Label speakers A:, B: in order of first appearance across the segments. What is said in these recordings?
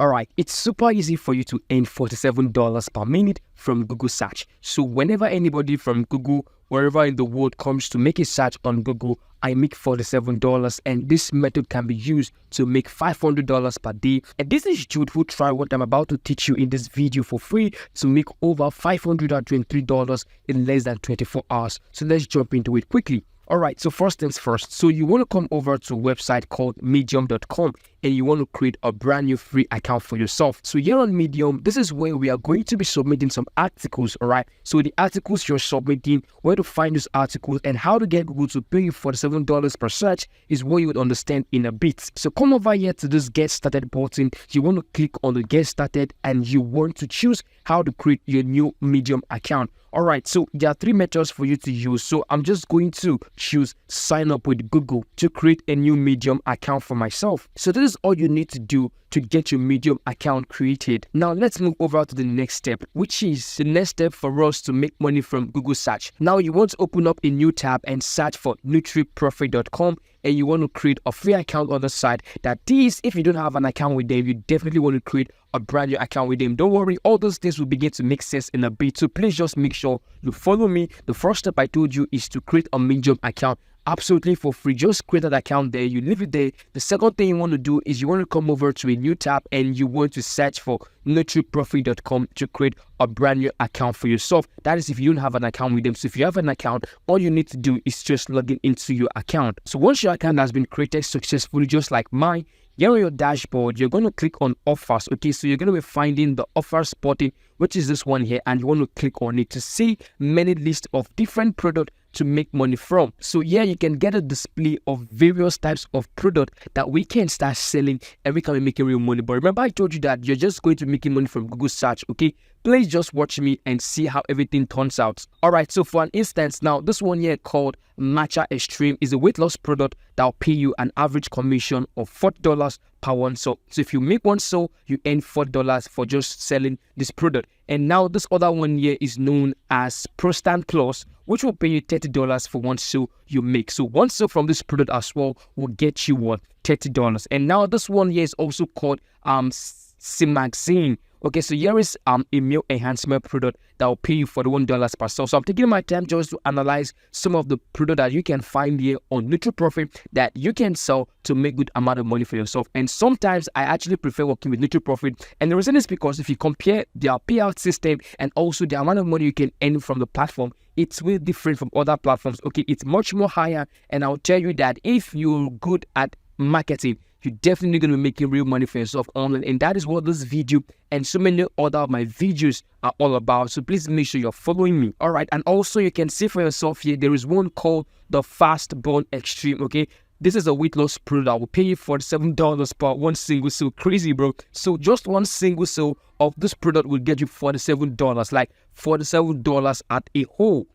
A: Alright, it's super easy for you to earn $47 per minute from Google search. So whenever anybody from Google, wherever in the world comes to make a search on Google, I make $47, and this method can be used to make $500 per day. And this is Jude who tried what I'm about to teach you in this video for free to make over $523 in less than 24 hours. So let's jump into it quickly. Alright, so first things first. So you want to come over to a website called medium.com and you want to create a brand new free account for yourself. So here on Medium, this is where we are going to be submitting some articles, alright? So the articles you're submitting, where to find those articles, and how to get Google to pay you $47 per search is what you would understand in a bit. So come over here to this Get Started button. You want to click on the Get Started and you want to choose how to create your new Medium account. Alright, so there are three methods for you to use. So I'm just going to choose sign up with Google to create a new Medium account for myself. So this is all you need to do to get your Medium account created. Now let's move over to the next step, which is the next step for us to make money from Google search. Now you want to open up a new tab and search for NutriProfit.com, and you want to create a free account on the site. That is, if you don't have an account with them, you definitely want to create a brand new account with them. Don't worry, all those things will begin to make sense in a bit. So please just make sure you follow me. The first step I told you is to create a Medium account absolutely for free. Just create that account there, you leave it there. The second thing you want to do is you want to come over to a new tab and you want to search for NutriProfit.com to create a brand new account for yourself. That is if you don't have an account with them. So if you have an account, all you need to do is just log in into your account. So once your account has been created successfully, just like mine, here on your dashboard, you're going to click on offers. Okay, so you're going to be finding the offers button, which is this one here, and you want to click on it to see many lists of different products to make money from. So here you can get a display of various types of product that we can start selling and we can be making real money. But remember, I told you that you're just going to be making money from Google search. Okay, please just watch me and see how everything turns out. Alright, so for an instance, now this one here called Matcha Extreme is a weight loss product that will pay you an average commission of $40 per one soap. So if you make one soap, you earn $4 for just selling this product. And now this other one here is known as Prostan Plus, which will pay you $30 for one soap you make. So one soap from this product as well will get you what? $30. And now this one here is also called Simaxine. Okay, so here is a meal enhancement product that will pay you $41 per sale. So I'm taking my time just to analyze some of the product that you can find here on NutriProfit that you can sell to make good amount of money for yourself. And sometimes I actually prefer working with NutriProfit. And the reason is because if you compare their payout system and also the amount of money you can earn from the platform, it's way different from other platforms. Okay, it's much more higher. And I'll tell you that if you're good at marketing, you're definitely going to be making real money for yourself online. And that is what this video and so many other of my videos are all about. So please make sure you're following me. Alright, and also you can see for yourself here, there is one called the Fast Burn Extreme. Okay, this is a weight loss product that will pay you $47 per one single sale. Crazy, bro. So just one single sale of this product will get you $47, like $47 at a whole.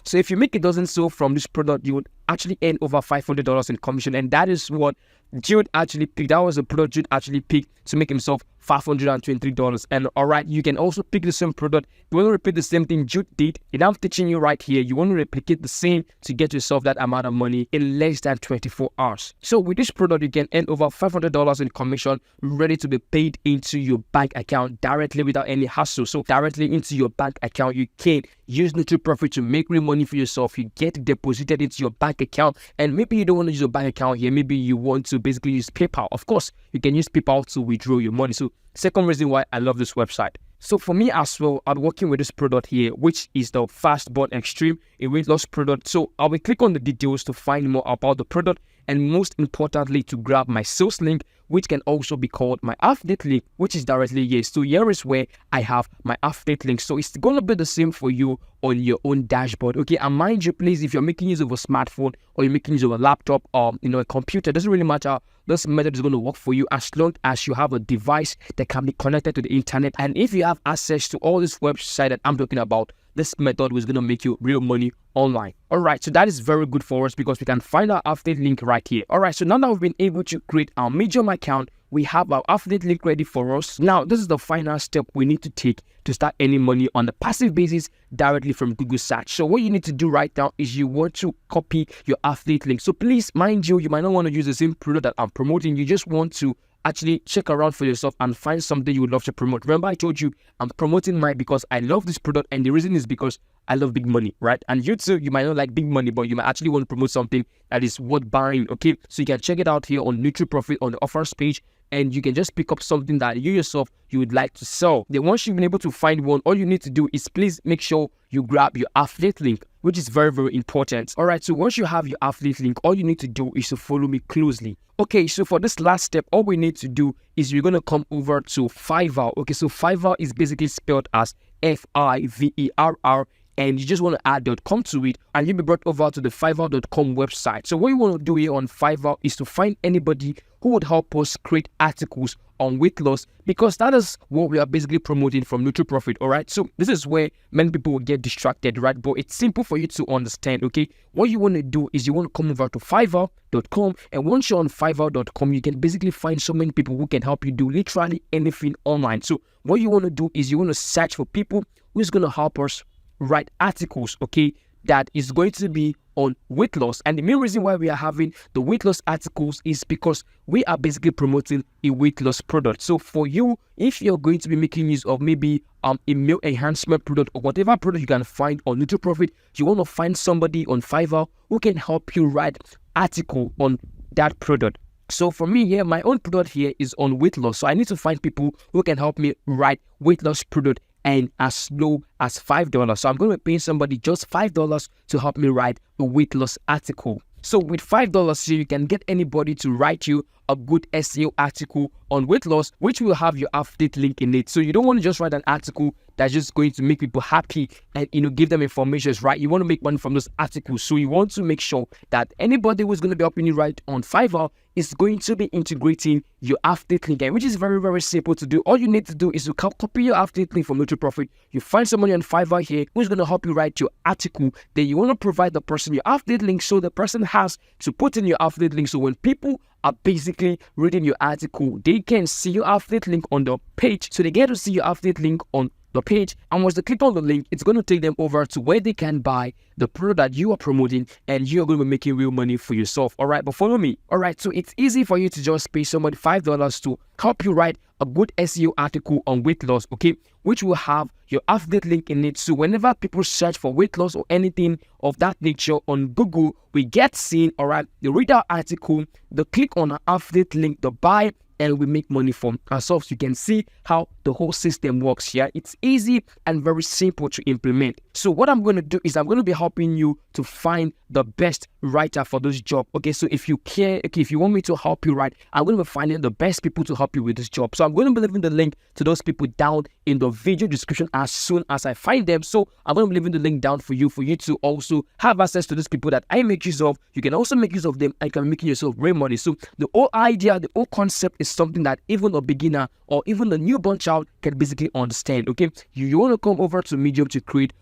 A: So if you make a dozen sale from this product, you would actually earn over $500 in commission. And that is what Jude actually picked. That was a product Jude actually picked to make himself $523. And alright, you can also pick the same product. You want to repeat the same thing Jude did, and I'm teaching you right here. You want to replicate the same to get yourself that amount of money in less than 24 hours. So with this product, you can earn over $500 in commission, ready to be paid into your bank account directly without any hassle. So directly into your bank account, you can use NutriProfit to make real money for yourself. You get deposited into your bank account, and maybe you don't want to use your bank account here. Maybe you want to basically use PayPal. Of course, you can use PayPal to withdraw your money. So second reason why I love this website. So for me as well, I'm working with this product here, which is the Fast Burn Extreme, a weight loss product. So I will click on the details to find more about the product, and most importantly to grab my sales link, which can also be called my affiliate link, which is directly here. So here is where I have my affiliate link. So it's going to be the same for you on your own dashboard. Okay, and mind you, please, if you're making use of a smartphone or you're making use of a laptop or a computer, it doesn't really matter. This method is going to work for you as long as you have a device that can be connected to the internet. And if you have access to all this website that I'm talking about, this method was going to make you real money online. Alright, so that is very good for us because we can find our affiliate link right here. Alright, so now that we've been able to create our Medium account, we have our affiliate link ready for us. Now, this is the final step we need to take to start earning money on a passive basis directly from Google search. So what you need to do right now is you want to copy your affiliate link. So please, mind you, you might not want to use the same product that I'm promoting. You just want to actually check around for yourself and find something you would love to promote. Remember, I told you I'm promoting mine because I love this product, and the reason is because I love big money, right? And you too, you might not like big money, but you might actually want to promote something that is worth buying, okay? So you can check it out here on NutriProfit on the offers page, and you can just pick up something that you yourself you would like to sell. Then once you've been able to find one, all you need to do is please make sure you grab your affiliate link, which is very, very important. All right, so once you have your affiliate link, all you need to do is to follow me closely. Okay, so for this last step, all we need to do is we're going to come over to Fiverr. Okay, so Fiverr is basically spelled as Fiverr, and you just want to add .com to it, and you'll be brought over to the Fiverr.com website. So what you want to do here on Fiverr is to find anybody who would help us create articles on weight loss, because that is what we are basically promoting from NutriProfit. All right, so this is where many people will get distracted, right? But it's simple for you to understand. Okay, what you want to do is you want to come over to Fiverr.com, and once you're on Fiverr.com, you can basically find so many people who can help you do literally anything online. So what you want to do is you want to search for people who's going to help us write articles, okay, that is going to be on weight loss. And the main reason why we are having the weight loss articles is because we are basically promoting a weight loss product. So for you, if you're going to be making use of maybe a meal enhancement product or whatever product you can find on NutriProfit, you want to find somebody on Fiverr who can help you write article on that product. So for me here, my own product here is on weight loss. So I need to find people who can help me write weight loss product, and as low as $5. So I'm going to be paying somebody just $5 to help me write a weight loss article. So with $5 here, you can get anybody to write you a good SEO article on weight loss, which will have your affiliate link in it. So you don't want to just write an article that's just going to make people happy and give them information, right? You want to make money from those articles. So you want to make sure that anybody who's going to be helping you write on Fiverr is going to be integrating your affiliate link, which is very, very simple to do. All you need to do is to copy your affiliate link from NutriProfit. You find somebody on Fiverr here who's going to help you write your article. Then you want to provide the person your affiliate link, so the person has to put in your affiliate link. So when people are basically reading your article, they can see your affiliate link on the page. So they get to see your affiliate link on the page, and once they click on the link, it's going to take them over to where they can buy the product that you are promoting, and you're going to be making real money for yourself. All right, but follow me. All right, so it's easy for you to just pay somebody $5 to help you write a good SEO article on weight loss, okay, which will have your affiliate link in it. So whenever people search for weight loss or anything of that nature on Google, we get seen. All right, they read our article, they click on our affiliate link, the buy, and we make money from ourselves. You can see how the whole system works here. It's easy and very simple to implement. So what I'm going to do is I'm going to be helping you to find the best writer for this job. Okay, so if you care, okay, if you want me to help you write, I'm going to be finding the best people to help you with this job. So I'm going to be leaving the link to those people down in the video description as soon as I find them. So I'm going to be leaving the link down for you to also have access to these people that I make use of. You can also make use of them and you can be making yourself real money. So the whole idea, the whole concept is something that even a beginner or even a newborn child can basically understand. Okay, you want to come over to Medium to create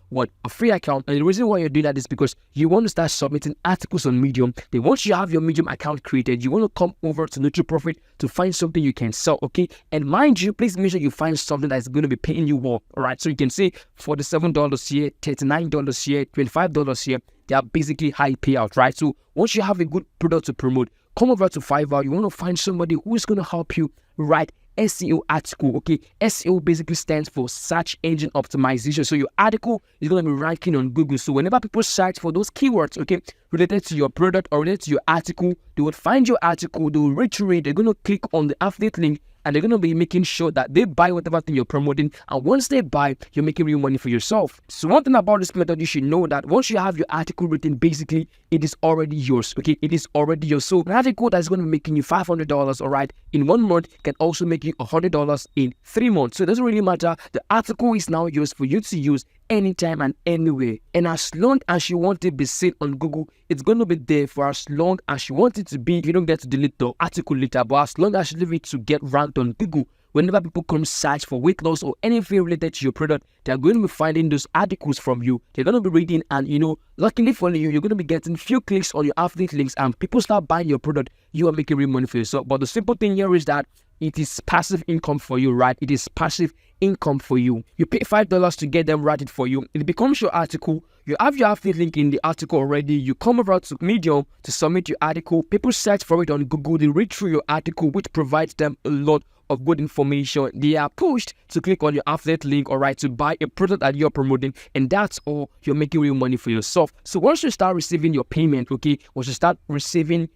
A: a free account, and the reason why you're doing that is because you want to start submitting articles on Medium. Then once you have your Medium account created, you want to come over to NutriProfit to find something you can sell. Okay, and mind you, please make sure you find something that's going to be paying you well. All right, so you can say $47 here, $39 here, $25 here. They are basically high payout, right? So once you have a good product to promote, come over to Fiverr. You want to find somebody who is going to help you write SEO article. Okay, SEO basically stands for search engine optimization. So your article is going to be ranking on Google. So whenever people search for those keywords, okay, related to your product or related to your article, they will find your article, they will reach it, they're going to click on the affiliate link, and they're going to be making sure that they buy whatever thing you're promoting. And once they buy, you're making real money for yourself. So one thing about this method, you should know that once you have your article written, basically, it is already yours. Okay, it is already yours. So an article that's going to be making you $500, all right, in 1 month can also make you $100 in 3 months. So it doesn't really matter. The article is now yours for you to use anytime and anywhere. And as long as you want it to be seen on Google, it's going to be there for as long as you want it to be. You don't get to delete the article later, but as long as you leave it to get ranked on Google, whenever people come search for weight loss or anything related to your product, they're going to be finding those articles from you. They're going to be reading, and luckily for you, you're going to be getting few clicks on your affiliate links, and people start buying your product. You are making real money for yourself. But the simple thing here is that it is passive income for you, right? It is passive income for you. You pay $5 to get them write it for you. It becomes your article. You have your affiliate link in the article already. You come over to Medium to submit your article. People search for it on Google. They read through your article, which provides them a lot of good information. They are pushed to click on your affiliate link, all right, to buy a product that you're promoting, and that's all. You're making real money for yourself. So once you start receiving your payment, okay, once you start receiving,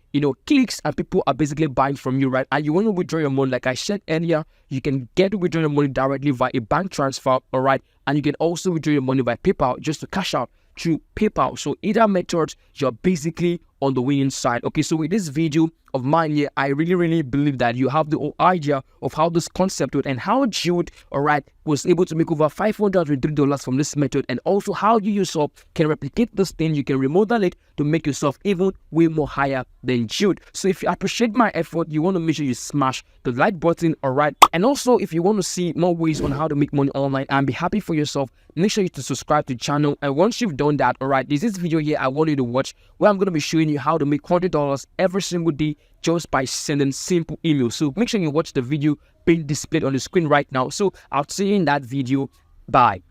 A: clicks, and people are basically buying from you, right, and you want to withdraw your money, like I said earlier, you can get to withdraw your money directly via a bank transfer, all right, and you can also withdraw your money by PayPal just to cash out through PayPal. So either method, you're basically on the winning side. Okay, so with this video of mine here, I really believe that you have the whole idea of how this concept works and how Jude, all right, was able to make over $503 from this method, and also how you yourself can replicate this thing. You can remodel it to make yourself even way more higher than Jude. So if you appreciate my effort, you want to make sure you smash the like button, all right, and also if you want to see more ways on how to make money online and be happy for yourself, make sure you to subscribe to the channel. And once you've done that, all right, there's this video here I want you to watch where I'm going to be showing you how to make $100 every single day just by sending simple emails. So make sure you watch the video being displayed on the screen right now. So I'll see you in that video. Bye.